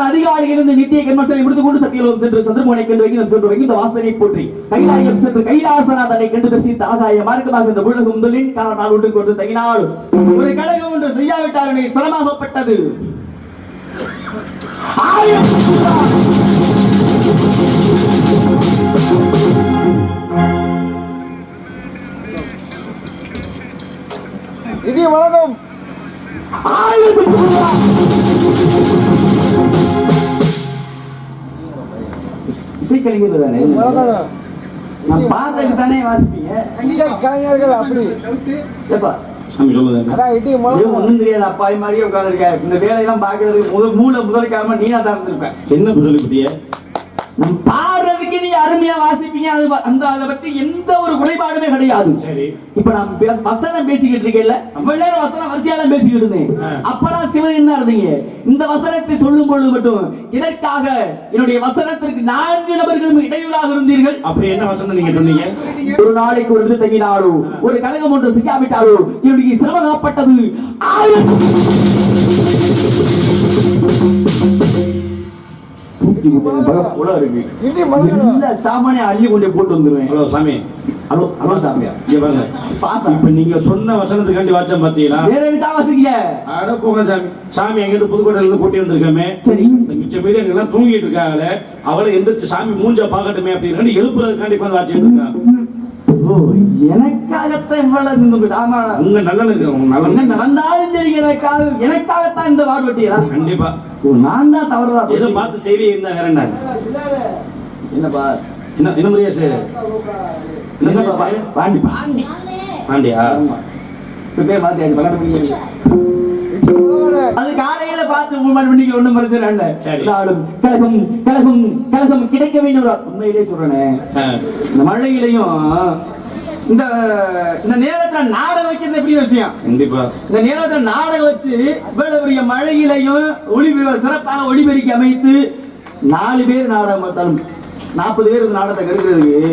அதிகாரியிலிருந்து நித்திய கர்மசனை முடித்துக் கொண்டு சத்தியலோகம் சென்று சந்திரமோனை கண்டு சென்று வைகுந்த வாசனை போற்றி கைலாயம் சென்று கைலாசநாதனை கண்டு தரிசித்த ஆகாய மார்க்கமாக இந்த உலகம் முதலின் காரணால் உண்டு கொண்டு தகினால் ஒரு கழகம் ஒன்று செய்யாவிட்டால் சிரமமாகப்பட்டது. இது வணக்கம் இசைக்கலைஞர் தானே, நான் பாடுறதுக்கு தானே வாசிப்பீங்க. கலைஞர்கள் அப்படி ஒண்ணும் தெரியாது, அப்பாவி மாதிரியே உட்காந்துருக்க. இந்த வேலையெல்லாம் பாக்குறதுக்கு முதலுக்காம நீனா தான் இருந்திருப்பேன். என்ன சொல்லி நான் பாடுறதுக்கு பாடுவீங்க, அருமையா வாசிப்பீங்க. அதை பத்தி எந்த ஒரு குறைபாடுமே கிடையாது. சரி, இப்ப நான் வசனம் பேசிக்கிட்டு இருக்கேன்ல, இவ்வளவு நேரம் வசனம் வரிசையால பேசிக்கிட்டு இருந்தேன். அப்பதான் சிவன் என்ன இருந்தீங்க, இந்த வசனத்தை சொல்லும் பொழுது மட்டும் இதற்காக என்னுடைய வசனத்திற்கு 4 நபர்களும் இடையூறாக இருந்தீர்கள். அப்படி என்ன வசனம் நீங்க சொன்னீங்க? ஒரு நாளைக்கு ஒரு இது தங்கினாரோ, ஒரு கழகம் ஒன்று செய்யாவிட்டாரோ என்னுடைய சிரமப்பட்டது 1000 சாமானிய அள்ளி கொண்டே போட்டு வந்துருவேன். ஹலோ சாமி, ஹலோ ஹலோ சாமியா, இங்க பாருங்க. இப்ப நீங்க சொன்ன வசனத்துக்காண்டி வாச்சம் பாத்தீங்களா? வேற எதுக்கா வாசிக்கீங்க? அட போங்க சாமி. சாமி எங்கிட்ட புதுக்கோட்டையில இருந்து கூட்டி வந்திருக்கமே. சரி, மிச்ச மீது எங்கெல்லாம் தூங்கிட்டு இருக்காங்களே, அவளை எந்திரிச்சு சாமி மூஞ்ச பாக்கட்டுமே அப்படின்னு எழுப்புறதுக்காண்டி வந்து வாச்சிட்டு இருக்காங்க. ஓ, எனக்காகத்தான் இவ்வளவு உங்க நல்ல நடந்தாலும் சரி, எனக்காகத்தான் இந்த வார்வட்டியா? கண்டிப்பா. நான் தான் தவறுதா ஏதோ பார்த்து செய்தி இருந்தா வேற என்ன? என்னப்பா என்ன முறையாசு? பாண்டி பாண்டி பாண்டியா? பேர் மாத்தி அது காலையில பார்த்து 3 மணிக்கு ஒண்ணும் பிரச்சனை இல்ல. நாளும் கழகம் கழகம் கழகம் கிடைக்க வேண்டும். உண்மையிலே சொல்றேனே, இந்த மழையிலையும் இந்த நேரத்துல நாடகம் வைக்கிறது எப்படி விஷயம்? கண்டிப்பா இந்த நேரத்துல நாடகம் வச்சு இவ்வளவு பெரிய மழையிலையும் சிறப்பாக ஒளிபெருக்கி அமைத்து 4 பேர் நாடகம் பார்த்தாலும் 40 பேர் நாடகத்தை கெடுக்கிறதுக்கு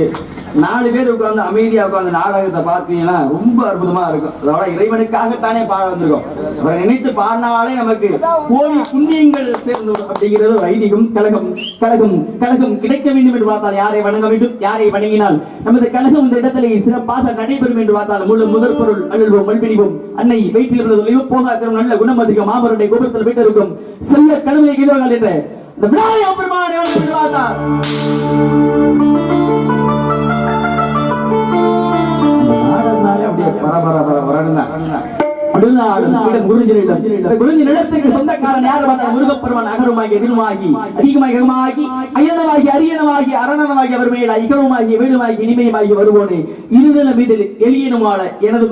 4 பேர் உட்கார்ந்து அமைதியா உட்கார்ந்து நாடகத்தை பார்த்தீங்கன்னா ரொம்ப அற்புதமா இருக்கும். அதோட இறைவனுக்காகத்தானே பாட வந்திருக்கோம். அவரை நினைத்து பாடினாலே நமக்கு கோடி புண்ணியங்கள் சேர்ந்து அப்படிங்கிறது ஒரு ஐதீகம். கழகம் கழகம் கழகம் கிடைக்க வேண்டும் என்று பார்த்தால் யாரை வணங்க வேண்டும், யாரை வணங்கினால் நமது கழகம் இந்த இடத்திலே சிறப்பாக நடைபெறும் என்று பார்த்தால் முதற் பொருள் அழுவோம் மல்பிடிவோம் அன்னை வயிற்றில் போகா தரும் நல்ல குணம் அதிகம் மாமருடைய கோபத்தில் வீட்டிருக்கும் செல்ல கடவுளை கீதங்கள் என்ற இந்த விநாயக பெருமானை பார்த்தார். சொந்தக்காரன் யார்? முருகப்பெருமான் அகரமாகி எதிருமாகி அதிகமாகி அயனமாகி அரியனமாகி அரணனமாகி அவர் மேல் ஐகரமாகி வேணுமாகி இனிமையுமாகி வருவோனே இருநில மீதில் எளியனுமாள எனது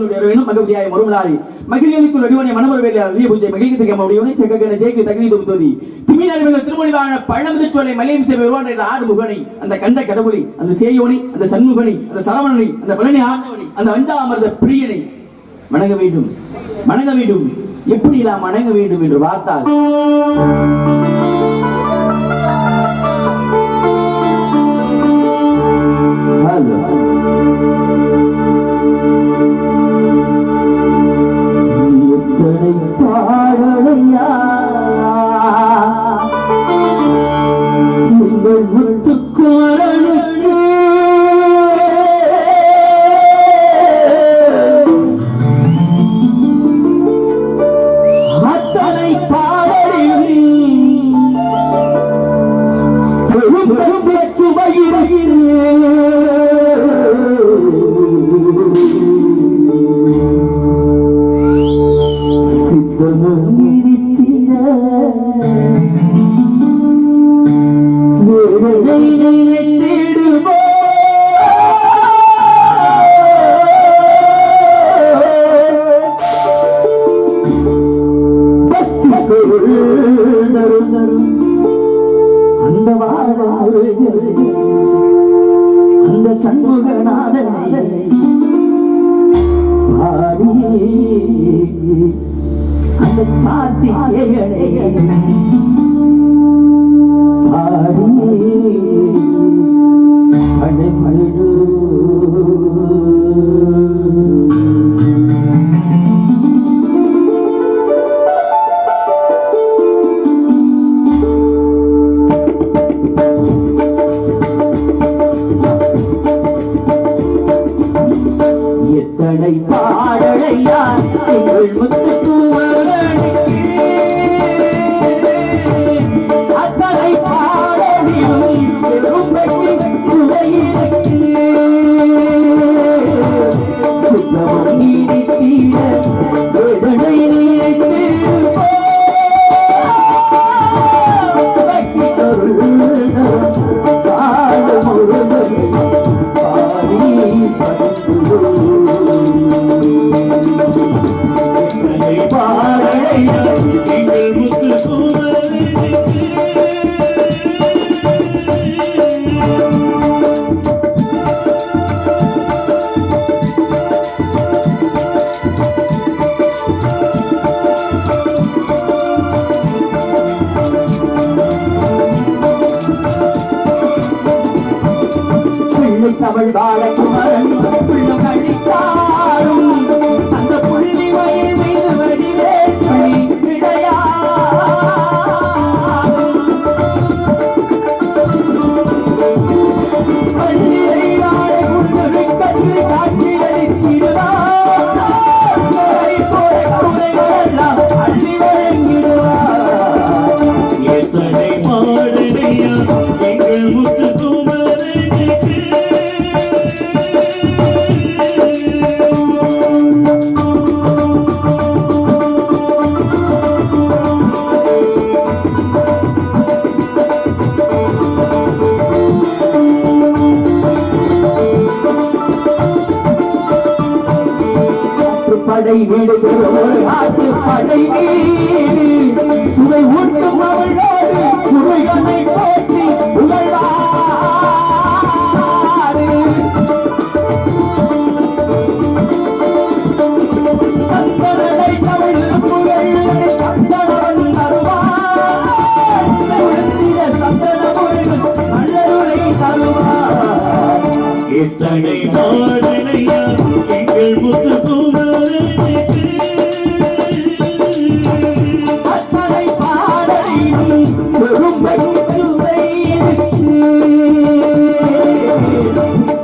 மகவியாய மறுமலாரி மகிழ்ச்சிக்கு அடிவனை மனமருவேலியார் பூஜை மகிழ்ச்சி முடிவனை செக்கன ஜெய்க்கு தகுதி தொகுதி திமிழ் திருமொழிவான பழமுதிச்சோலை மலையும் சேவை வருவான் என்ற 6 முகனை அந்த கண்ட கடவுளை, அந்த சேயோனி, அந்த சண்முகனை, அந்த சரவணனை, அந்த பழனி ஆண்டவனை, அந்த வஞ்சாமர்ந்த பிரியனை வணங்க வேண்டும் வணங்க வேண்டும். எப்படி நாம் வணங்க வேண்டும் என்று பார்த்தால் எத்தனை பாடலையா எங்கள் முத்துக்குமரனுக்கு அந்த சண்முகநாதனை பாடி அந்த கார்த்திகேயனை பாடி பணிபடு எத்தனை பாடலையார் எங்கள் முத்துக்குமரனுக்கு அத்தனை பாடலிலும் பெரும்படி சுவையிருக்கு சுத்தமும் நீடித்தீர வேதனை நினைத்து பக்தி தருள் காலம் முழுவதும் தமிழ் வாழ குமரன் உள்ளம் அடித்தாரும் அந்த புள்ளி மயில் மீது வடிவேல் துணி படை வீடு ஆற்று படை வீடு சுவை ஊட்டும் அவளோடு சுவைகளை போற்றி புகழ்வாரு சந்தனை தமிழ் புகழ் சந்தனவன் தருவார் சந்தன முருகன் மல்லருளை தருவார் இத்தனை பாடலையா எங்கள் முத்து அத்தனை பாடலிலும் பெருமை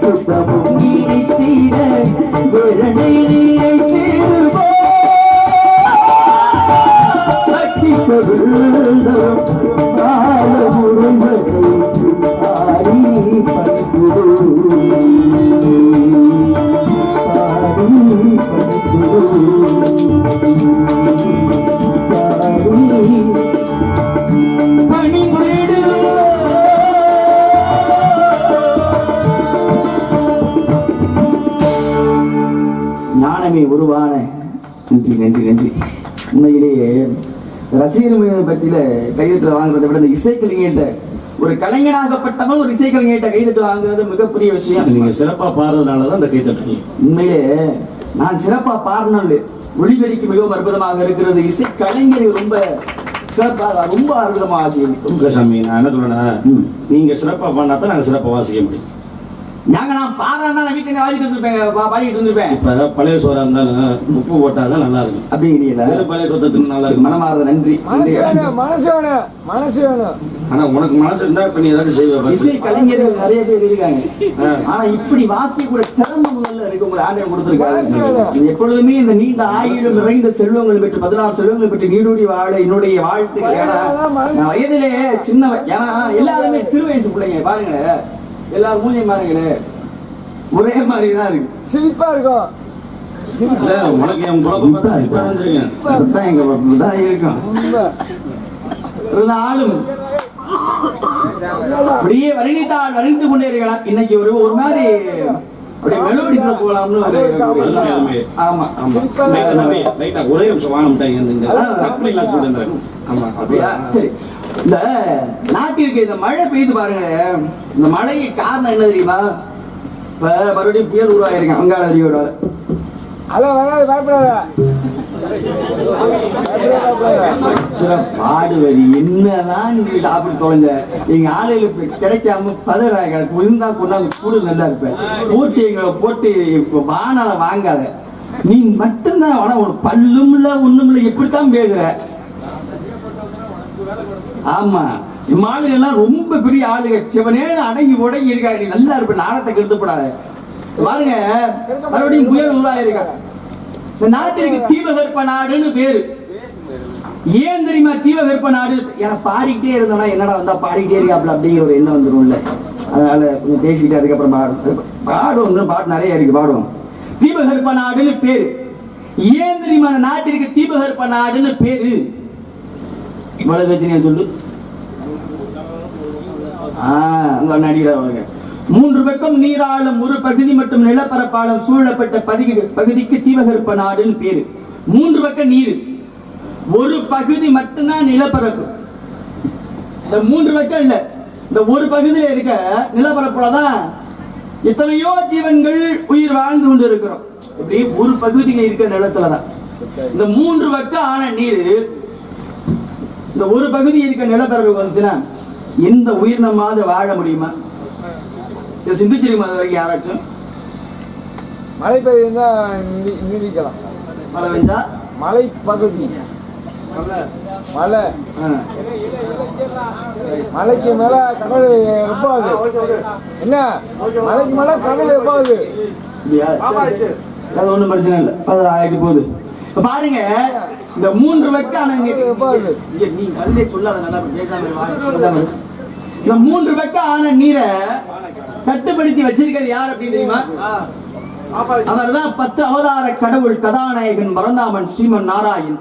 சுத்தமும் நீடித்திட விரலை நீட்டி பொருளும் பால முருகனை ஆடி ஞானமே உருவான நன்றி நன்றி நன்றி. உண்மையிலேயே ரசிகர் பத்தியில கைதட்டு வாங்குறதை விட இந்த இசைக்கலைஞர்கிட்ட ஒரு கலைஞனாகப்பட்டவன் ஒரு இசைக்கலைஞர்கிட்ட கைதட்டு வாங்குறது மிகப்பெரிய விஷயம். நீங்க சிறப்பா பாடுறதுனாலதான் அந்த கைதட்டு. உண்மையிலே நான் சிறப்பா பாடணும் ஒளிபெருக்கி மிகவும் அற்புதமாக இருக்கிறது. இசை கலைஞரை ரொம்ப சிறப்பாக ரொம்ப அற்புதமாக ஆசையம் சாமி. நான் என்ன சொல்றேன்னா, நீங்க சிறப்பா பாடினாதான் நாங்க சிறப்பா வாசிக்க முடியும். நான் பாடுறதா வீட்டுல வாசிட்டு இருந்திருப்பேன், பாடிட்டு இருந்திருப்பேன். இப்ப பழைய சோறா இருந்தாலும் உப்பு போட்டாதான் நல்லா இருக்கும். அப்படிங்கிறீங்களா? பழைய சொத்தத்துக்கு நல்லா இருக்கும். மனமார்ந்த நன்றி. மனசு வேணும். ஆனா உனக்கு மனசு இருந்தா இப்ப நீ ஏதாவது செய்வ. இசை கலைஞர்கள் நிறைய பேர் இருக்காங்க. ஆனா இப்படி வாசிக்க கூட திறமை முதல்ல இருக்கு. உங்களை ஆண்டவன் கொடுத்திருக்காங்க. எப்பொழுதுமே இந்த நீண்ட ஆயுள் நிறைந்த செல்வங்கள் பெற்று 16 செல்வங்கள் பெற்று நீடூடி வாழ என்னுடைய வாழ்த்துக்கள். ஏன்னா வயதிலே சின்ன, ஏன்னா எல்லாருமே சிறு வயசு பிள்ளைங்க பாருங்க, எல்லாரும் மூஞ்சி பாருங்களே ஒரே மாதிரி தான் இருக்கு, சிரிப்பா இருக்கும். உனக்கு என் குழப்பம் எங்க இருக்கும். ஆளும் அப்படியே வர்ணித்தால் வர்ணித்து கொண்டே இருக்கலாம். இன்னைக்கு ஒரு மாதிரி அப்படியே மெலோடி சொல்ல போகலாம்னு ஆமா ஆமா ஒரே நிமிஷம் வாங்க. சரி, இந்த நாட்டிற்கு இந்த மழை பெய்து பாருங்க. இந்த மழைக்கு காரணம் என்ன தெரியுமா? இப்ப மறுபடியும் புயல் உருவாயிருக்கேன் வங்காள விரியோட. பாடுவரி என்னதான் சாப்பிட்டு தொலைஞ்ச எங்க ஆலையில கிடைக்காம பதறாங்க. இருந்தா கொண்டாந்து கூட நல்லா இருப்பேன். போட்டு எங்களை போட்டு வானால வாங்காத, நீ மட்டும்தான் ஆனா ஒரு பல்லும் இல்ல ஒண்ணும் இல்ல, எப்படித்தான் பேசுற? ஆமா, ஆளுங்க எல்லாம் ரொம்ப பெரிய ஆளுங்க, சிவனே அடங்கி உடங்கி இருக்காங்க. நீ நல்லா இருப்ப, நாடத்தை கெடுத்துப்படாத. பாருங்க மறுபடியும் புயல் உருவாயிருக்க. இந்த நாட்டிற்கு தீபகற்ப நாடுன்னு பேரு. ஏன் தெரியுமா தீபகற்ப நாடு? ஏன்னா பாடிக்கிட்டே இருந்தோம்னா என்னடா வந்தா பாடிக்கிட்டே இருக்காப்ல அப்படிங்கிற ஒரு எண்ணம் வந்துடும்ல. அதனால கொஞ்சம் பேசிக்கிட்டு அதுக்கப்புறம் பாடுவோம். பாட்டு நிறைய இருக்கு, பாடுவோம். தீபகற்ப நாடுன்னு பேரு. ஏன் தெரியுமா அந்த நாட்டிற்கு தீபகற்ப நாடுன்னு பேரு? இவ்வளவு பிரச்சனையா சொல்லு. நடிகர் 3 பக்கம் நீராளும் ஒரு பகுதி மற்றும் நிலப்பரப்பாளம் சூழப்பட்ட பகுதிக்கு தீபகற்ப நாடுன்னு பேரு. 3 பக்கம் நீர், ஒரு பகுதி மட்டும்தான் நிலப்பரப்பு. இந்த 3 பக்கம் இல்ல, இந்த ஒரு பகுதியில இருக்க நிலப்பரப்புலதான் எத்தனையோ ஜீவன்கள் உயிர் வாழ்ந்து கொண்டு இருக்கிறோம். இப்படி ஒரு பகுதியில் இருக்க நிலத்துலதான் இந்த 3 பக்கம் ஆன நீர். இந்த ஒரு பகுதி இருக்க நிலப்பரப்பு வந்துச்சுன்னா எந்த உயிரினமாவது வாழ முடியுமா? இதை சிந்திச்சிருக்கோம் அது வரைக்கும் யாராச்சும்? மழை பெய்யுந்தா நீடிக்கலாம். மழை பெஞ்சா மலை பகுதி மலை மலைக்கு மேல கடல் எப்பாது என்ன மலைக்கு மேல கடல் எப்பாது இல்லையா? அது ஒண்ணும் பிரச்சனை இல்லை, அது ஆகிட்டு போகுது. இப்ப பாருங்க, இந்த 3 வெக்கான எப்பாது நீ கல்லே சொல்லாத, நல்லா பேசாம வா. இந்த 3 வெக்கான நீரை கட்டுப்படுத்தி வச்சிருக்கிறது யார் அப்படின்னு தெரியுமா? அவர்தான் 10 அவதார கடவுள் கதாநாயகன் பரந்தாமன் ஸ்ரீமன் நாராயண்.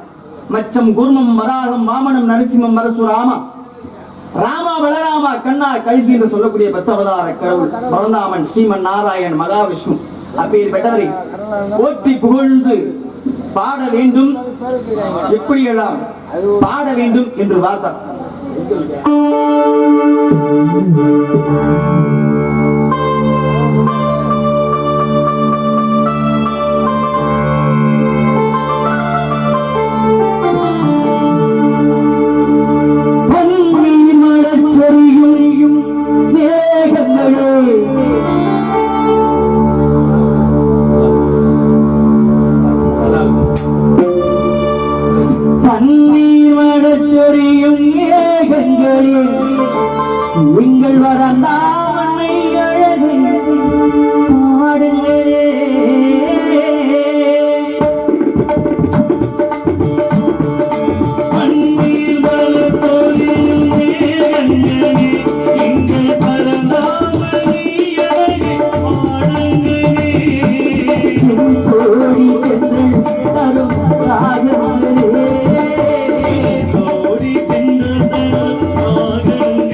மச்சம் கூர்மம் வராகம் வாமனம் நரசிம்மம் பரசுராமா ராமா பலராமா கண்ணா கல்கி என்று சொல்லக்கூடிய 10 அவதார கடவுள் பரந்தாமன் ஸ்ரீமன் நாராயண் மகாவிஷ்ணு. அப்பேற்பட்டவரை போற்றி புகழ்ந்து பாட வேண்டும். எப்படியெல்லாம் பாட வேண்டும் என்று வார்த்தை. எங்கள் வரந்தாமனை அழகை பாடுங்களே. பன்னீர் வளர்த்தோரியும் எங்கள் வரந்தாமனை அழகை பாடுங்களே. கோடி சென்று தரும் ராகங்களே.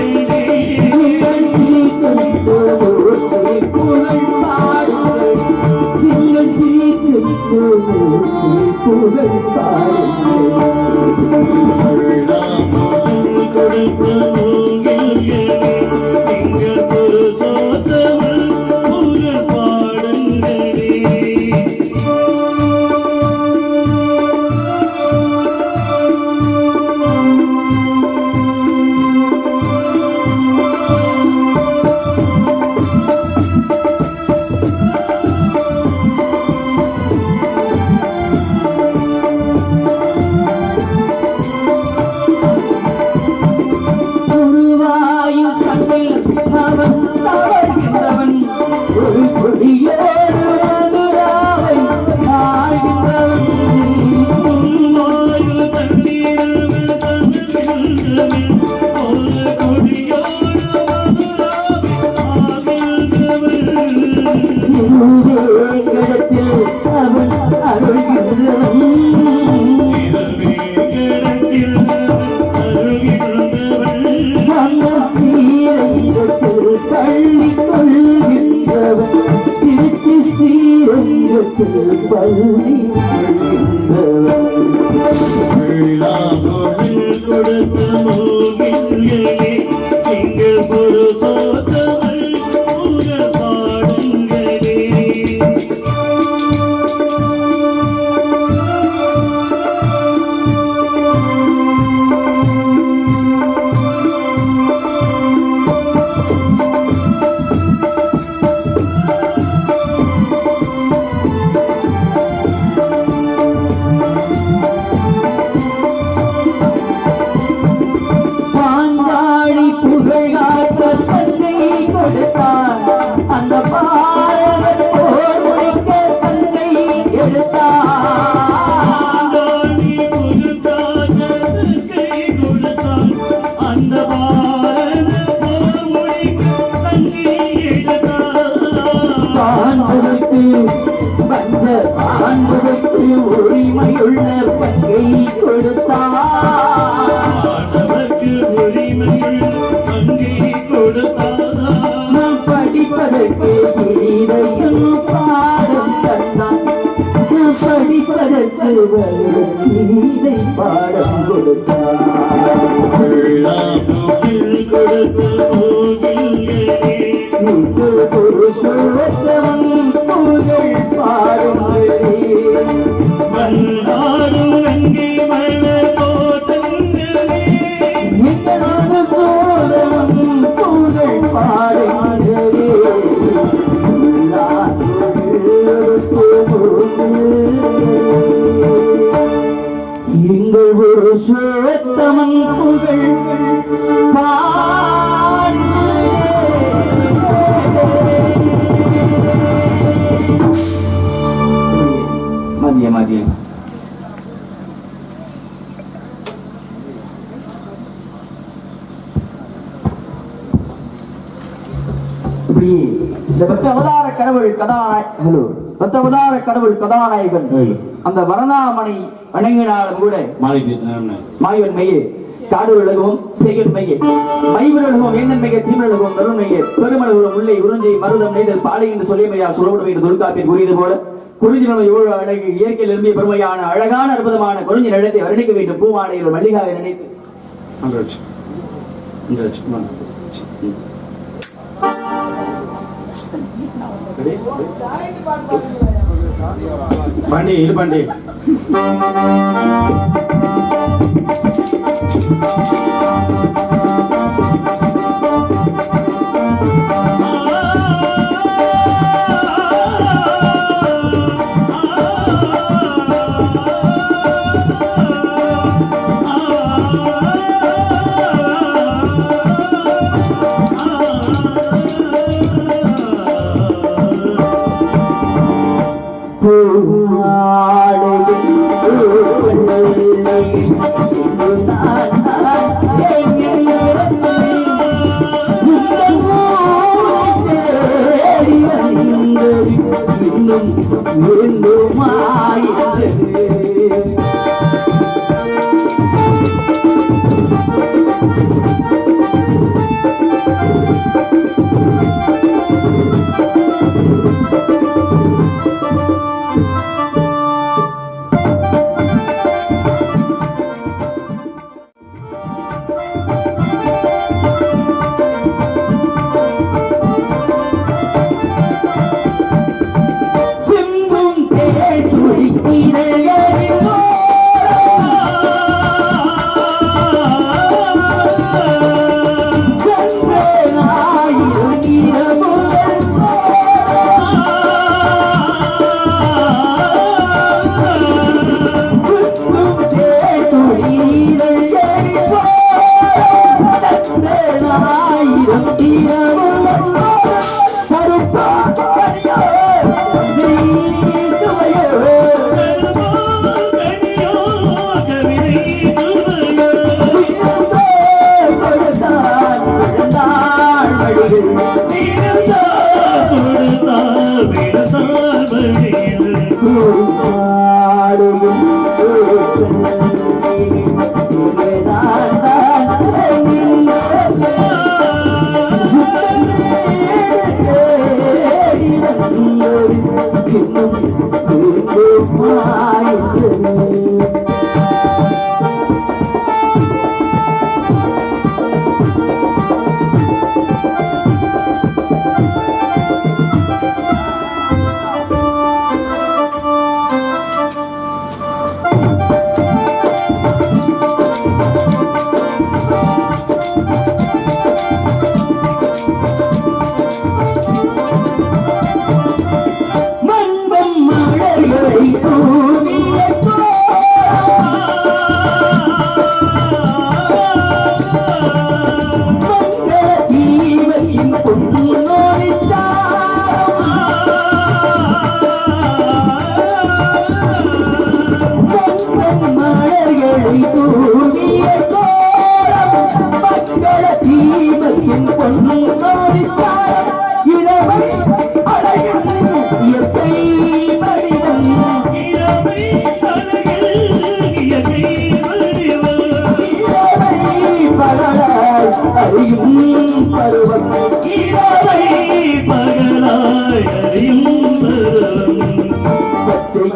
புகழ் உரிமையுள்ள பங்கை நாம் படிப்பதற்கு கீதையும் பாடம் தந்தான். படிப்பதற்கு கீதை பாடம் கொடுத்தான். புருஷோத்தமன் புகழ் பாடும் சோதனம் புகழ் பாடும் புருஷோத்தமன் புகழ் பாடி மதியம் இப்படி இந்த பத்து அவதார கடவுள் கதாநாயகன் அந்த வரணாமணி வணங்கினாலும் கூட மாயவன் மையே காடு உலகமும் செய்கன் மையே மைவருலகம் வேந்தன் மைய தீமலகம் தருண் மையே பெருமளவுகளும் உள்ளே உறிஞ்சை மருதம் நெய்தல் பாலை என்று சொல்லியமையா சொல்லப்படும் என்று தொல்காப்பில் கூறியது போல குறிஞ்சினம் எவ்வளவு அழகு இயற்கையில் விரும்பிய பெருமையான அழகான அற்புதமான குறிஞ்சி நிலத்தை வர்ணிக்க வேண்டும் பூமாலையில் மல்லிகாவை நினைத்து பாண்டி இது பாண்டி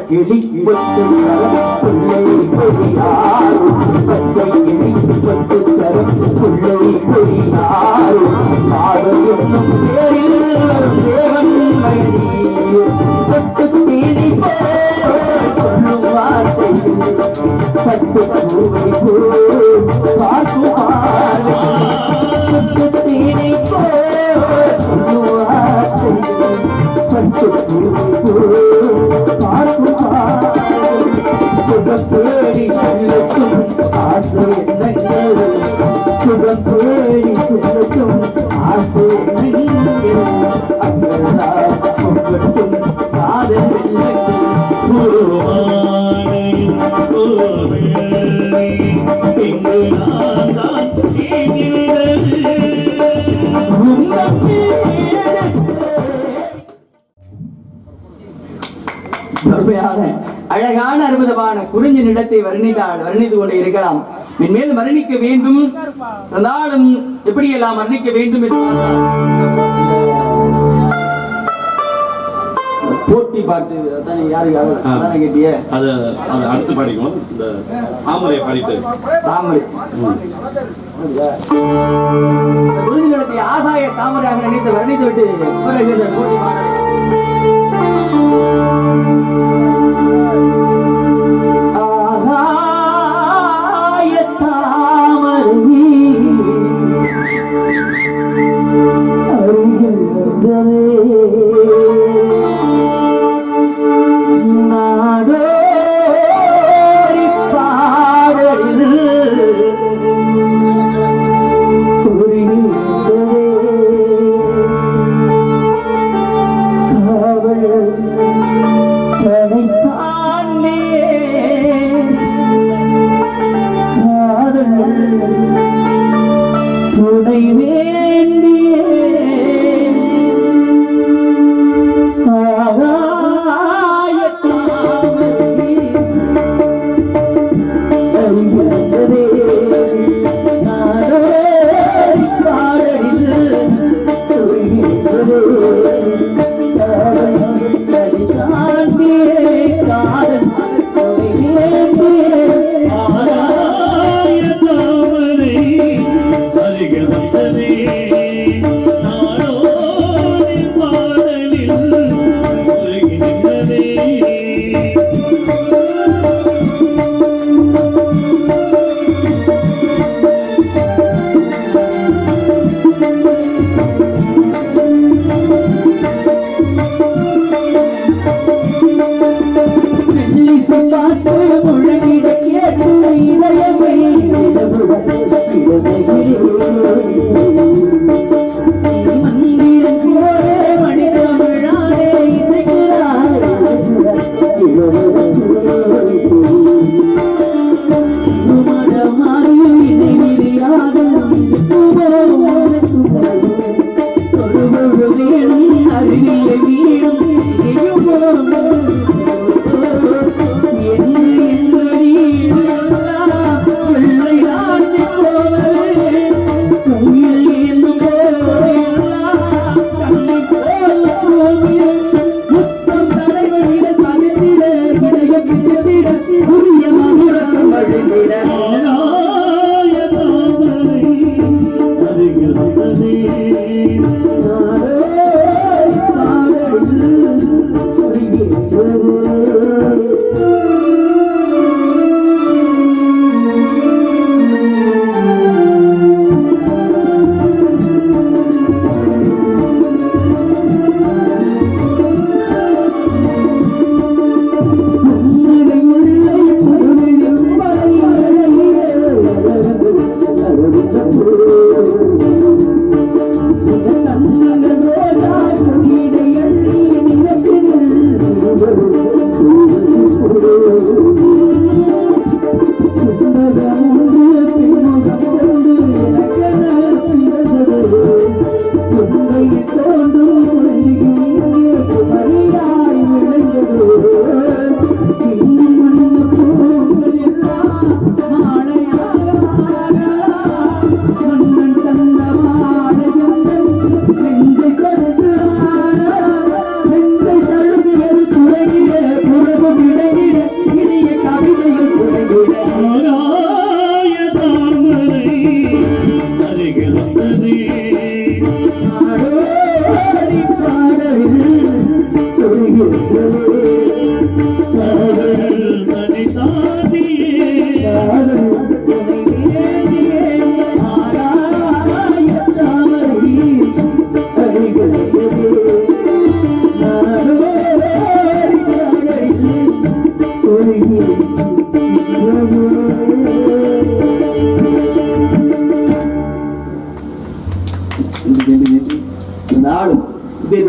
கிளி பொட்டு சரம் புள்ளை பொறியாரும் பச்சை கிளி பொட்டு சரம் புள்ளை பொறியாரும் பாடல் என்னும் பேரில் தேவன் மகிழ் சட்டு தீனி சொல்லும் வார்த்தை பட்டு பூவை பார்க்கும் பார்வை சட்டு தீனி சொல்லும் வார்த்தை பட்டு பூவை பார்க்கும் சுகப்பேடி செல்லட்டும் ஆசை எண்ணங்கள் சுகம் தேடி செல்லட்டும் ஆசை எண்ணங்கள் அங்கெல்லாம் பொங்கட்டும் காதல் வெள்ளங்கள் அருமையான அழகான அற்புதமான குறிஞ்சி நிலத்தை வர்ணித்து கொண்டு இருக்கலாம். மேலும் வர்ணிக்க வேண்டும் இருந்தாலும் எப்படியெல்லாம் வர்ணிக்க வேண்டும் என்று போட்டி பாட்டு யாருக்காக கேட்டிய அது அடுத்து பாடிக்கணும். இந்த தாமரையை பாடிட்டு தாமரை குறிஞ்சி நிலத்தை ஆகாய தாமரையாக நினைத்து வர்ணித்து விட்டு பிறகு இந்த போட்டி பாடலை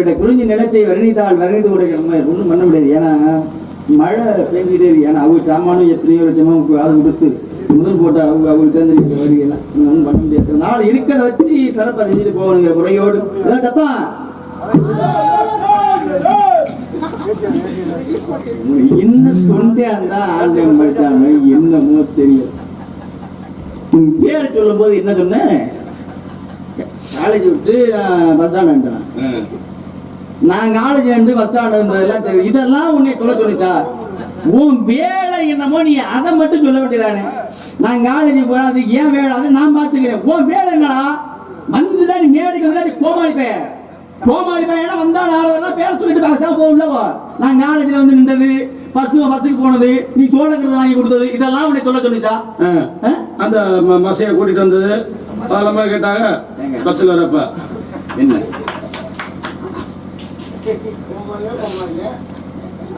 இப்படிப்பட்ட குறிஞ்சி நிலத்தை வர்ணித்தால் வர்ணித்து கொடுக்க நம்ம ஒன்றும் பண்ண முடியாது. ஏன்னா மழை பெஞ்சிட்டே இருக்கு. ஏன்னா அவங்க சாமானும் எத்தனையோ லட்சமாக அது கொடுத்து முதல் போட்ட அவங்களுக்கு தேர்ந்தெடுக்கிற வழியெல்லாம் ஒன்றும் பண்ண முடியாது. நாளை இருக்கிறத வச்சு சிறப்பாக செஞ்சுட்டு போகணுங்கிற குறையோடு அதான் கத்தான் என்ன தொண்டையா இருந்தா ஆண்டவன் படிச்சாங்க என்னமோ தெரியும். பேர் சொல்லும் போது என்ன சொன்னேன், காலேஜ் விட்டு பஸ் ஸ்டாண்ட் வந்துட்டேன். நான் காலேஜ் வந்து பஸ் ஸ்டாண்ட் இருந்ததெல்லாம் சரி, இதெல்லாம் உன்னை சொல்ல சொல்லிச்சா? உன் வேலை என்னமோ நீ அதை மட்டும் சொல்ல வேண்டியதானே. நான் காலேஜ் போறேன், அதுக்கு ஏன் வேலை அது நான் பாத்துக்கிறேன். உன் வேலை என்னடா? வந்துதான் நீ மேடைக்கு வந்து கோமாளிப்பேன் ஏன்னா வந்தா நாளெல்லாம் பேர சொல்லிட்டு பேசா போகலவோ. நான் காலேஜ்ல வந்து நின்றது, பஸ்ஸுக்கு போனது, நீ சோழக்கிறது வாங்கி கொடுத்தது, இதெல்லாம் உன்னை சொல்ல சொல்லிச்சா? அந்த மசையை கூட்டிட்டு வந்தது அதெல்லாமே கேட்டாங்க பஸ்ல வரப்ப என்ன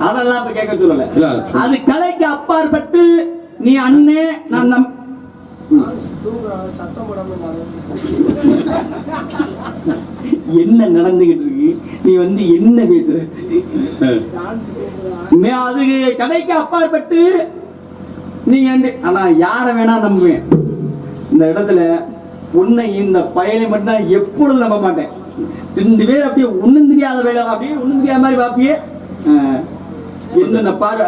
அதெல்லாம் இப்ப கேட்க சொல்லல. அது கலைக்கு அப்பாற்பட்டு நீ அண்ணே நான் என்ன நடந்துகிட்டு இருக்கு, நீ வந்து என்ன பேசுற? அது கதைக்கு அப்பாற்பட்டு நீங்க ஆனா யார வேணா நம்புவேன். இந்த இடத்துல உன்னை இந்த பயனை மட்டும் எப்பொழுதும் நம்ப மாட்டேன். 2 பேர் அப்படியே ஒண்ணும் தெரியாத வேலை, அப்படியே ஒண்ணும் தெரியாத மாதிரி பாப்பியே. என்ன பாரு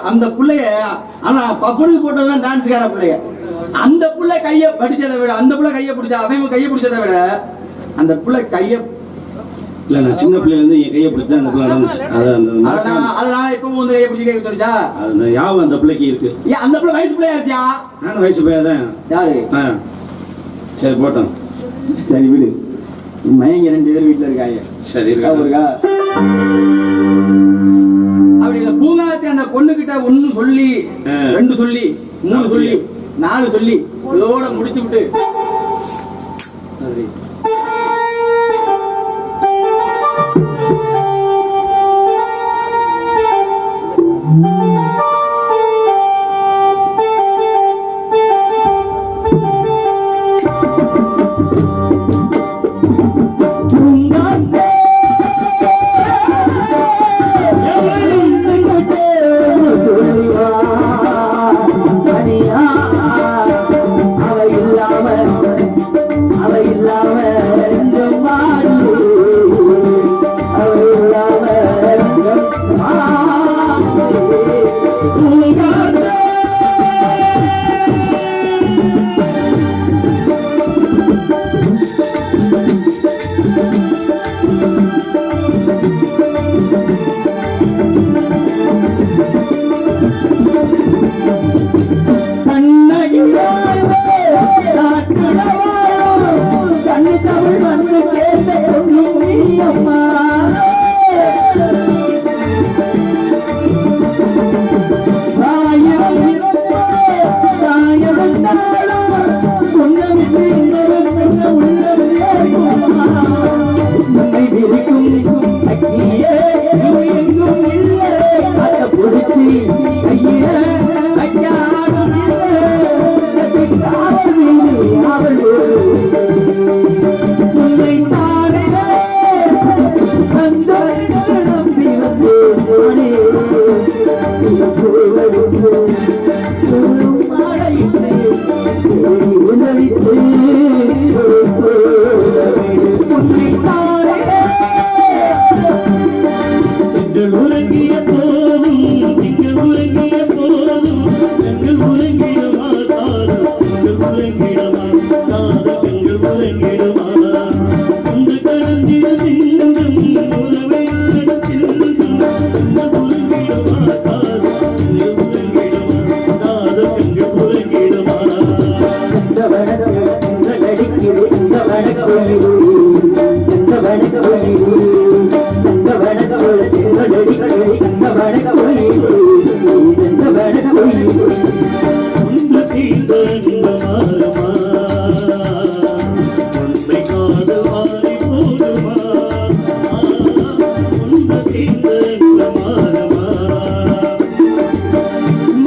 அந்த புள்ளைய ஆனா பப்புனுக்கு போட்டதுதான் டான்ஸ்கார பிள்ளைய. அந்த புள்ள கைய படிச்சதை விட அந்த புள்ள கைய பிடிச்சா அவன் கைய பிடிச்சதை விட அந்த புள்ள கைய இல்ல நான் சின்ன பிள்ளைல இருந்து என் கையை பிடிச்சா அந்த பிள்ளை நடந்துச்சு. அதனால இப்பவும் வந்து கைய பிடிச்சி கைய சொல்லிச்சா? அந்த யாவும் அந்த பிள்ளைக்கு இருக்கு. ஏன் அந்த பிள்ளை வயசு பிள்ளையா இருச்சியா? நானும் வயசு பையன். யாரு? சரி போட்டோம். சரி விடு. மயங்க 2 பேர் வீட்டுல இருக்காங்க. சரி இருக்கா? அப்படி இல்ல பூங்காத்தி அந்த பொண்ணு கிட்ட 1 சொல்லி 2 சொல்லி 3 சொல்லி 4 சொல்லி இதோட முடிச்சு விட்டு சரி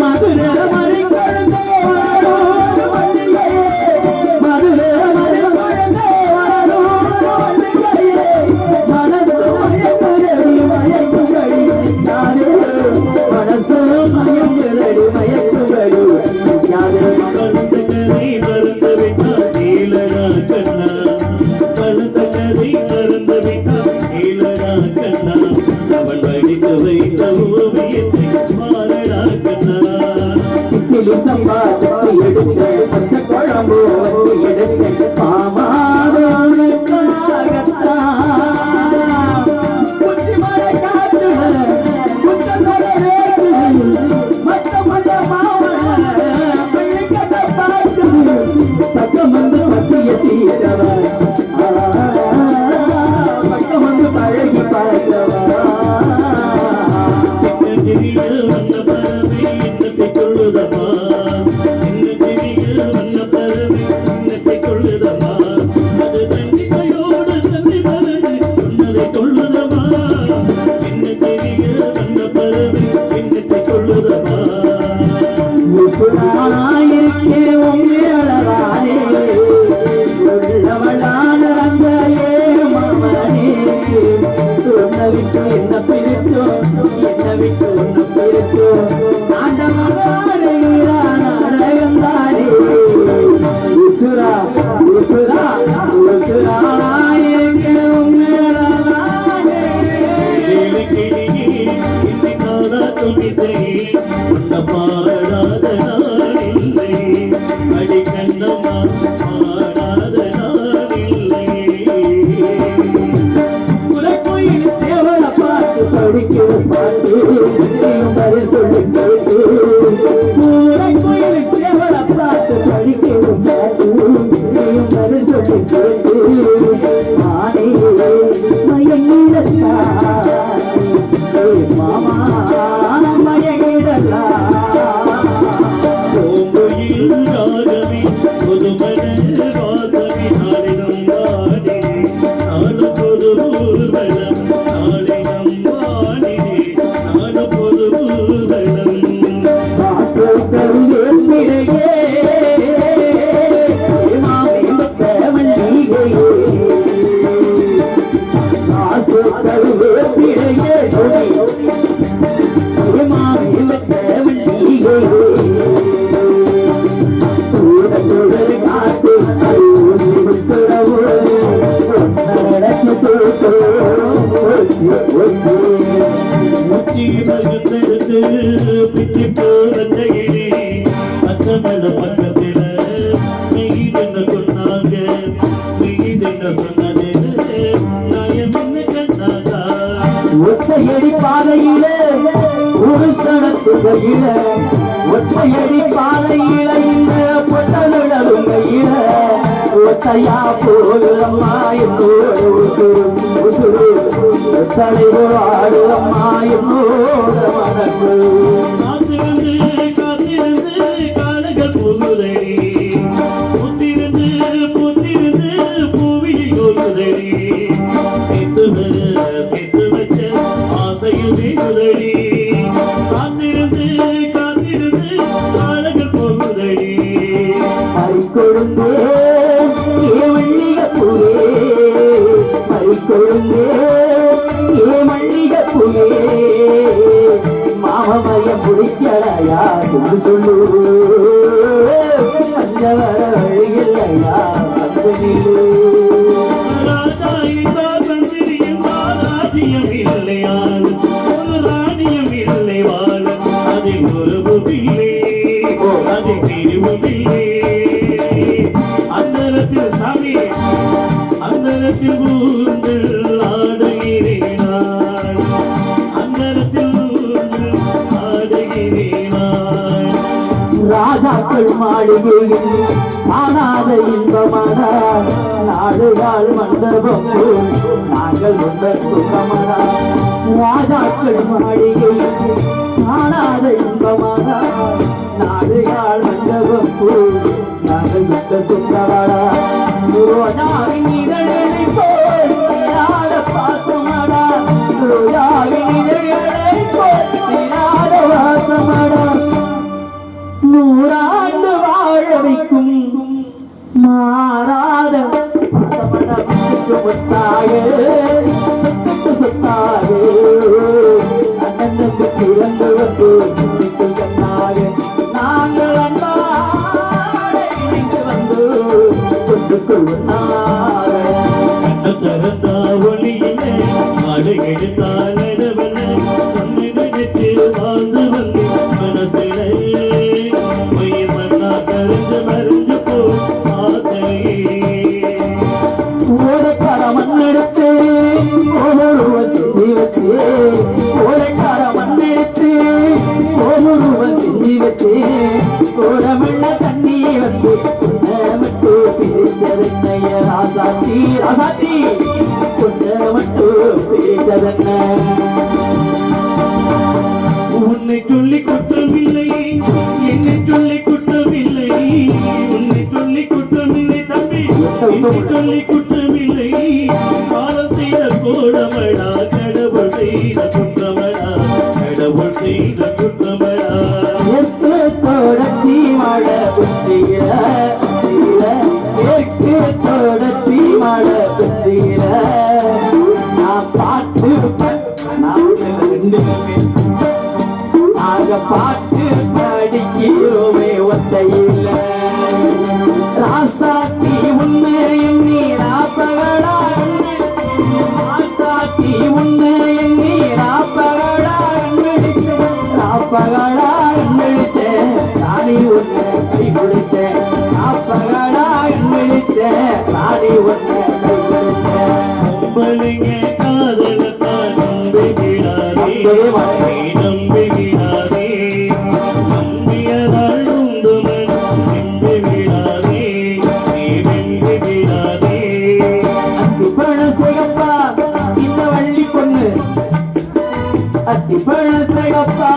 மதுரை போகையில ஒற்றையடி பாதையில இந்த பொட்டலுடைய ஒத்தையா போகுதம்மா என்னோட உசுறு உசுறு தலைவர் ஆடுதம்மா என்னோட மனசு. காத்திருந்து காத்திருந்து காலங்கள் போகுதடி புத்திருந்து புத்திருந்து பூவியில் போகுதடி பெத்து வச்ச ஆசையில் வேகுதடி காத்திருந்து காத்திருந்து காலங்கள் போகுதடி மறிக்கொழுந்தே ஏ மல்லிகைப்பூவே மறிக்கொழுந்தே ஏ மல்லிகைப்பூவே மாமமயம் பிடிக்கலையா சொல்லு சொல்லு பஞ்சவர வழியில்லையா வந்து நீடு. ராஜா இருந்தால் மந்திரியும் ராஜ்யம் இல்லையாள் ஒரு ராணியம் இல்லை வாழ அதில் ஒரு இல்லை அதில் பிரிவும் இல்லை அந்தரத்தில் சாமி அந்தரத்தில் ஊர்கள் ஆடுகிறேனாள் அந்தரத்தில் ஊர்கள் ஆடுகிறேனாள் ராஜாக்கள் மாளிகையில் காணாத இன்பமான நாடுகால் மண்டபம் போல் நாங்கள் உண்ட சுகமான ராஜாக்கள் மாளிகையில் காணாத இன்பமான நாடுகால் மண்டபம் போல் நாங்கள் உண்ட சுகமான ரோஜாவின் இதழை போல் தீராத பாசமடா ரோஜாவின் இதழை போல் தீராத வாசமடா நூறாண்டு வாழ வைக்கும் மாறாத சொத்தாக சொத்தாக அண்ணனுக்கு பிறந்து வந்து கண்ணாக நாங்கள் அன்பாக இணைந்து வந்து கொண்டு கொள்வனாக திறந்தா ஒளியிலே மழை எடுத்தால் இடவல்ல உன்னை நினைத்து வாழ்ந்து வந்து மனசிலே உயிர் மண்ணா கரைந்து மறைந்து போ ஆசையே ஓடைக்கார மண்ணெடுத்து ஒருவ செஞ்சு வச்சு ஓடைக்கார மண்ணெடுத்து ஒருவ செஞ்சு வச்சு கோடமெல்ல தண்ணி வந்து கொண்டமட்டு பிரிச்சதென்னைய ராசாத்தி ராசாத்தி கொண்டமட்டு பிரிச்சதென்ன. உன்னை சொல்லி குற்றமில்லை என்னை சொல்லி குற்றமில்லை உன்னை சொல்லி குற்றமில்லை தம்பி என்னை சொல்லி குற்றமில்லை காலம் செய்த கோடமடா கடவுள் செய்த குற்றமடா கடவுள் செய்த குற்றமடா எட்டு தொடச்சி மழை உச்சியில எட்டு தொடச்சி மழை உச்சியில நான் பாட்டு நான் ரெண்டு நாங்க பாட்டு படிக்கிறோமே ஒத்தையில ராசாத்தி உண்மையும் நீ ராப்பகடா ராசாத்தி உண்மையும் நீ ராப்பகடா ராப்பகடா ராணி ஒன்ன கை பிடிச்சேன் ராப்பகடா ராணி ஒன்ன கை பிடிச்சேன். பொம்பளைங்க காதலத்தான் நம்புகிறாரே நம்புகிறாரே நம்பியதால் உண்டுமன் நம்புகிறாரே நீ நம்புகிறாரே அத்திப்பழ சிகப்பா இந்த வள்ளி பொண்ணு அத்திப்பழ சிகப்பா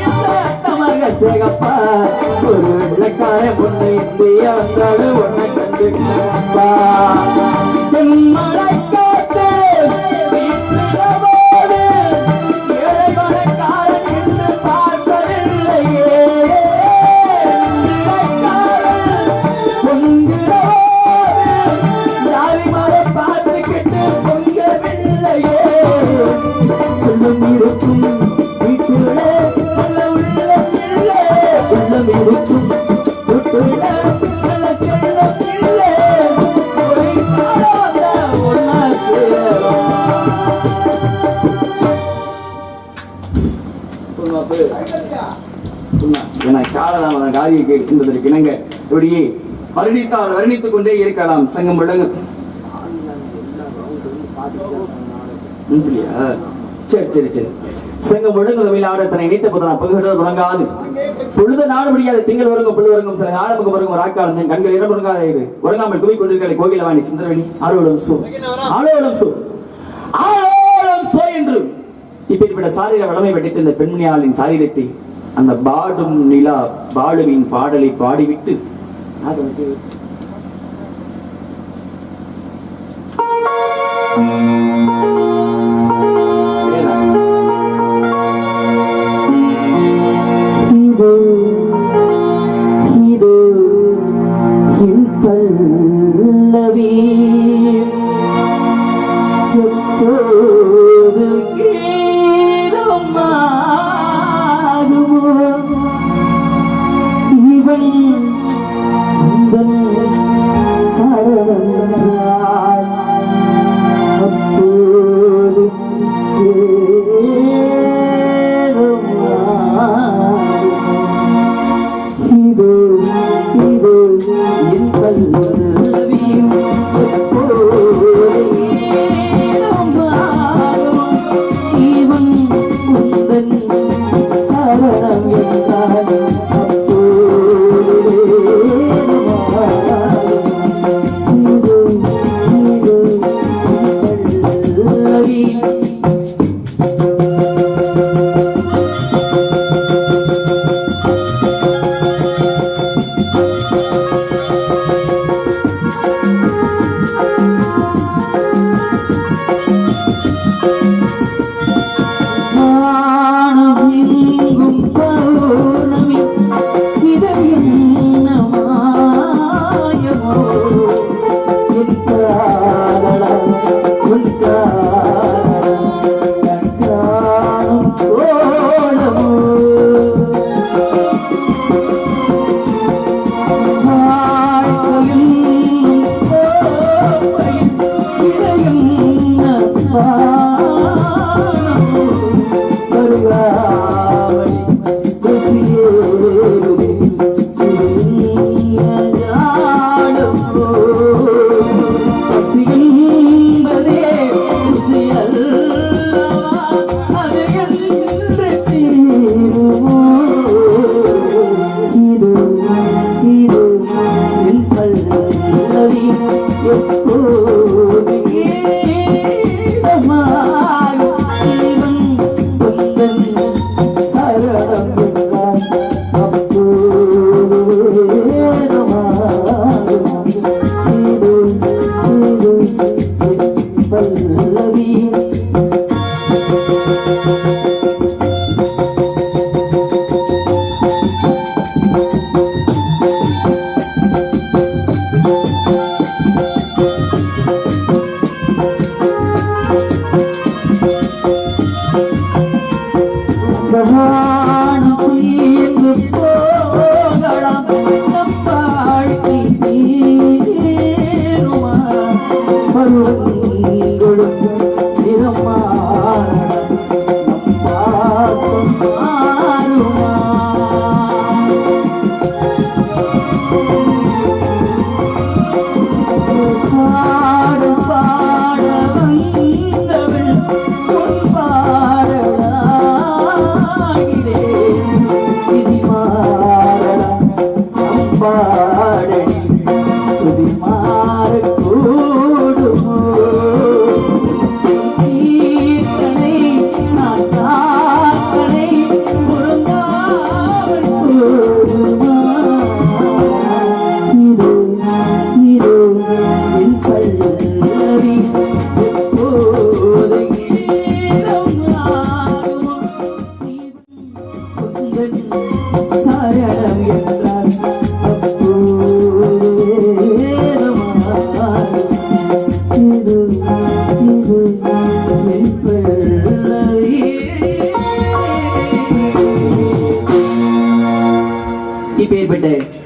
இந்த அத்தமக சிகப்பா ஒரு வெள்ளக்கார பொண்ணு இந்திய வந்தாலும் ஒன்ன கண்டுக்கப்பா தென்மலைக்காட்டு வீட்டுறவோடு ஏழைமலைக்காரன் என்று பார்ப்பதில்லையே பொங்குறவோடு ஜாதி மலை பார்த்துக்கிட்டு பொங்கவில்லையே சொல்லும் இருக்கும் வீட்டுள்ளே நல்ல உள்ளம் இல்லை உள்ளம் இருக்கும் வீட்டுள்ளே நல்ல செல்லம் இல்லை ஒரு காலம் ஒன்னா என காலதாமதம் காரியை கேட்கின்றதற்கு இணங்க இப்படியே வருணித்தால் வருணித்துக் கொண்டே இருக்கலாம் சங்கம் விளங்கு. இல்லையா? சரி சரி சரி செங்கம் ஒழுங்கு தமிழ் தன்னை இணைத்த புதனா பகுதிகள் தொடங்காது பொழுது நாடு முடியாது திங்கள் வருங்கும் புல் வருங்கும் சில ஆழமுக வருங்கும் ராக்காலம் என் கண்கள் இடம் உறங்காத இது உறங்காமல் தூய் கொண்டிருக்கிற Kokilavani Sundaraveli ஆளோடும் so ஆளோடும் so ஆளோடும் so என்று இப்படிப்பட்ட சாரீர வளமை படைத்த இந்த பெண்மணியாளின் சாரீரத்தை அந்த பாடும் நிலா பாடுவின் பாடலை பாடிவிட்டு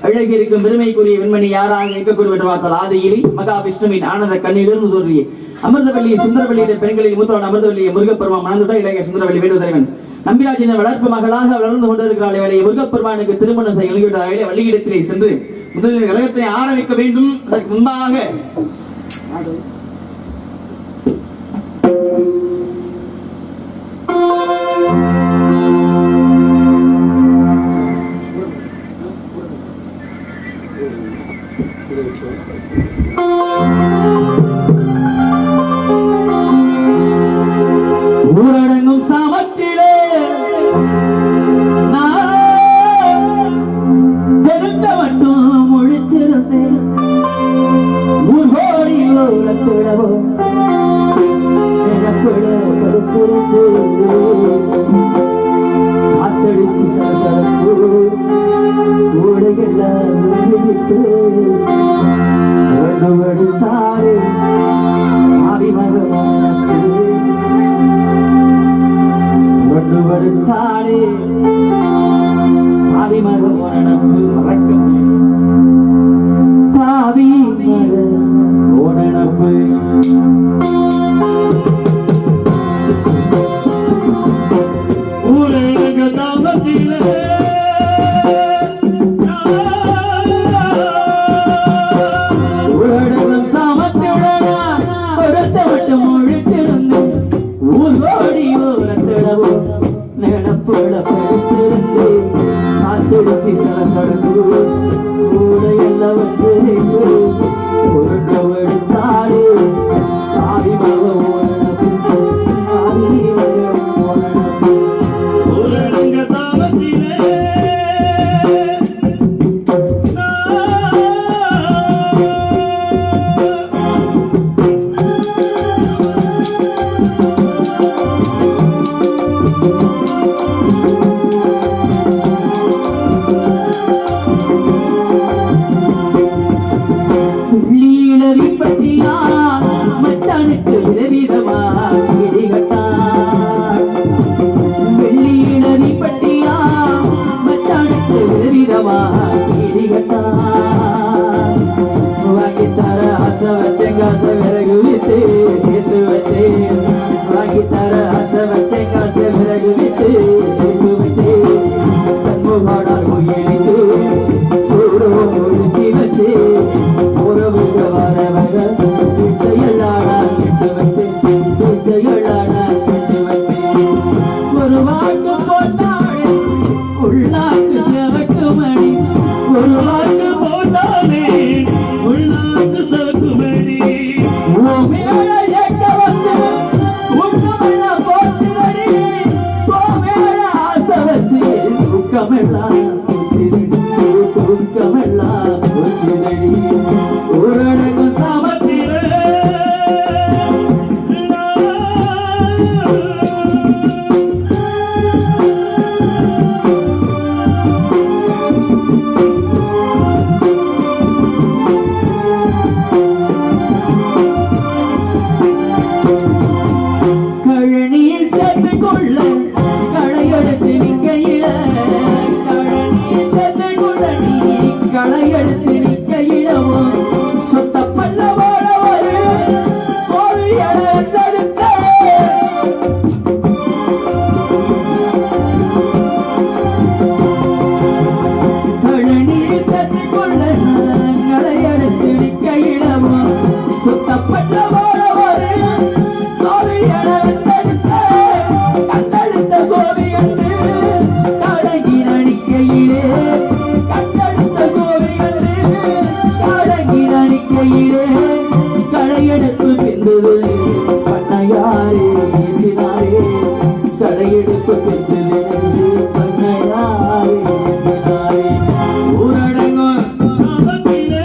அழகிருக்கும் பெருமைக்குரிய வெண்மணி யாராக இருக்கக்கூடிய பார்த்தால் ஆதியிலி மகா விஷ்ணுவின் ஆனந்த கண்ணிலிருந்து தோன்றிய அமிர்தவல்லி சுந்தரவல்லியுடைய பெண்களில் மூத்தவன் அமிர்தவல்லியை முருகப்பெருமான் மணந்துடன் இளைய சுந்தரவல்லி வேண்டுதலைவன் நம்பிராஜின் வளர்ப்பு மகளாக வளர்ந்து கொண்டிருக்கிறாள் வேலை முருகப்பெருமானுக்கு திருமணம் செய்ய எழுதிவிட்டார்களே வள்ளியிடத்திலே சென்று முதலில் கழகத்தை ஆரம்பிக்க வேண்டும். அதற்கு முன்பாக ஊரடங்கும் சாமத்திலே நான் தெரிந்த மட்டும் முழிச்சிருந்தேன். ஊர்கோடி ஓரத்திடவோ எனக்குள்ள கருத்திருந்து காத்தடிச்சு சரசரப்பு ஊடைகள்லாம் உச்சிட்டு சுரண்டு எடுத்தாரு ஆதிமகனுக்கு சுரண்டு எடுத்தாரு ஆதிமகனப்பு மறக்கும் பாவி ஓனப்பு ஊரடங்க தாமத்திலே ஊரடங்கும் சாமத்துடனா ஒருத்த மட்டும் முழிச்சிருந்து ஊர்கோடி ஓரத்திடவோ நினப்புட படுத்திருந்து காத்தடிச்சு சலசடங்கு ஊடையெல்லாம் வச்சிருக்கு உருண்டு எடுத்தாடு ஆதிமக ஓனப்பு ஆதிமக ஓனப்பு ஊரடங்க தாமத்திலே உள்ளீழவி பட்டியா மச்சானுக்கு விதவிதமா இடிகட்டான். வெள்ளீழவி பட்டியா மச்சானுக்கு விதவிதமா இடிகட்டான். வாங்கித்தர ஆசை வச்சேங்க ஆசை விறகு வித்து சேர்த்து வச்சேன். வாங்கித்தர ஆசை வச்சேங்க ஆசை விறகு வித்து சேர்த்து வச்சேன். சண்முகாடார் கோயிலுக்கு சூடு ஒழுக்கி வச்சு உறவுக வரவக பிச்சையல்லாடா கெட்டு வச்சு பிச்சையல்லாடா கெட்டு வச்சு ஒரு வாக்கு போட்டாளே உள்ளாக்கு செவக்கு மணி ஒரு வாக்கு போட்டானே உள்நாட்டு சகுமணி உன் மேல எட்ட வந்து ஊக்கமெல்லாம் போட்டுதடி. உன் மேல ஆசை வச்சு தூக்கமெல்லாம் பூச்சிதடி தூக்கமெல்லாம் பூச்சிதடி. ஊரடங்கும் சாமத்திலே கழனி சேர்த்து கொள்ள களையெடுத்து நிக்கையில கழனி சேர்த்து கொள்ள நீ களையெடுத்து நிக்கையிலவும் சுத்த பண்ண வாழ ஒரு சோழியட தடுத்த கழனி சேர்த்து கொள்ள களையெடுத்து நிக்கையிலவும் சுத்த பண்ண வாழ ஒரு சோழியட தடுத்த கண்டெடுத்த சோழியன்று கழகி நடிக்கையிலே கண்டெடுத்த சோழியன்று கழகி நடிக்கையிலே களையெடுப்பு சென்றது பண்ணையாரே பேசினாரே களையெடுப்பு சென்றது பண்ணையாரே பேசினாரே. ஊரடங்கும் தாமத்திலே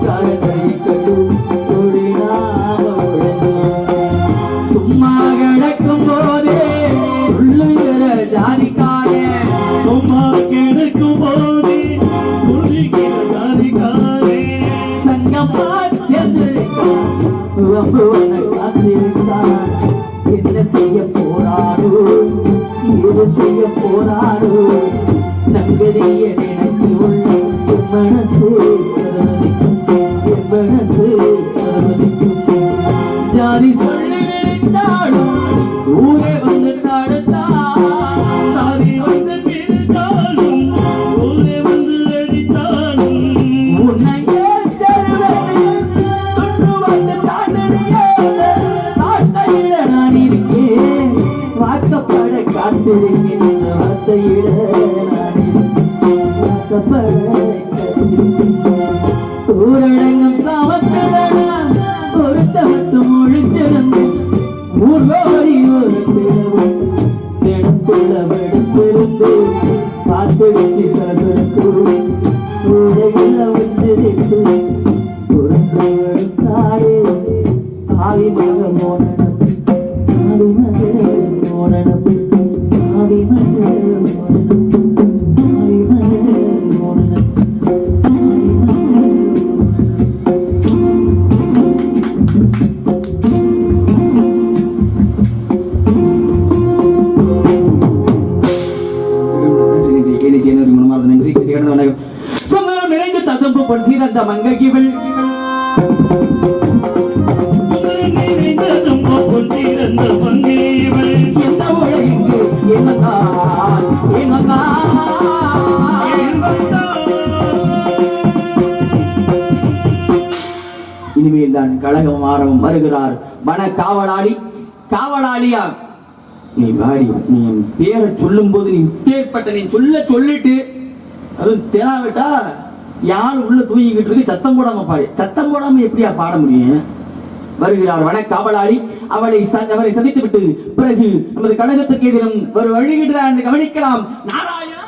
காரத்தை கண்டு ஓடினாம உழைந்தோம். சும்மா கிடக்கும் போதே உள்ளுகிற ஜாதிக்காரே சும்மா கிடக்கும் போது குளிக்கிற ஜாதிக்காரே சங்கமா சேர்ந்திருக்கான் வம்புவன காத்திருக்கான். என்ன செய்ய போறாரோ ஏது செய்ய போறாரோ நங்கதிய நினைச்சு உள்ள என் மனசு கருவதிக்கும் என் மனசு கருவதிக்கும். ஜாதி சொல்லி நினைத்தாலும் ஊரே வந்து தடுத்தா தாதி வந்து பிடித்தாலும் ஊரே வந்து அடித்தாலும் உன்னையே தருவது தொன்று வந்து தாண்டறியே வார்த்தையிட நான் இருக்கேன் வாக்கப்பட காத்திருக்கேன் இந்த வார்த்தையிட நான் இருக்கேன் வாக்கப்பட காத்திருக்கேன். ஊரடங்கம் சாமத்திடனா ஒருத்த மட்டும் ஒழிச்சிருந்து ஊர்வோடி ஒரு தினமும் தினத்துல வெடுத்திருந்து காத்திருச்சு சரசரக்கு ஊரையில் உச்சிரிப்பு பொருந்து வெடுத்தாடு ஆவி மக மோனனம் ஆவி மக மோனனம் ஆவி மக மோனனம் ஆவி மக மோனனம் ஆவி மக சொந்தம் நிறைந்து ததும்பு பொன் சீரந்த மங்கைகள் நிறைந்ததும் பொன்னிறந்த பங்கேவள் எந்த உலகிற்கு ஏமத்தான் ஏமத்தான் இனிமேல் தான் கழகம் ஆரம்பம் வருகிறார் வன காவலாளி காவலாளியா நீ வாடி நீ என் பேரை சொல்லும் போது நீ பேர்பட்ட நீ சொல்லிட்டு அதுவும் தேனாவிட்டா யார் உள்ள தூங்கிக்கிட்டு இருக்கு சத்தம் போடாம பாடு சத்தம் போடாம எப்படியா பாட முடியும். வருகிறார் வன காவலாளி அவரை சந்தித்து விட்டு பிறகு நமது கழகத்துக்கு எதிரும் ஒரு வழிகிட்டு கவனிக்கலாம். நாராயணா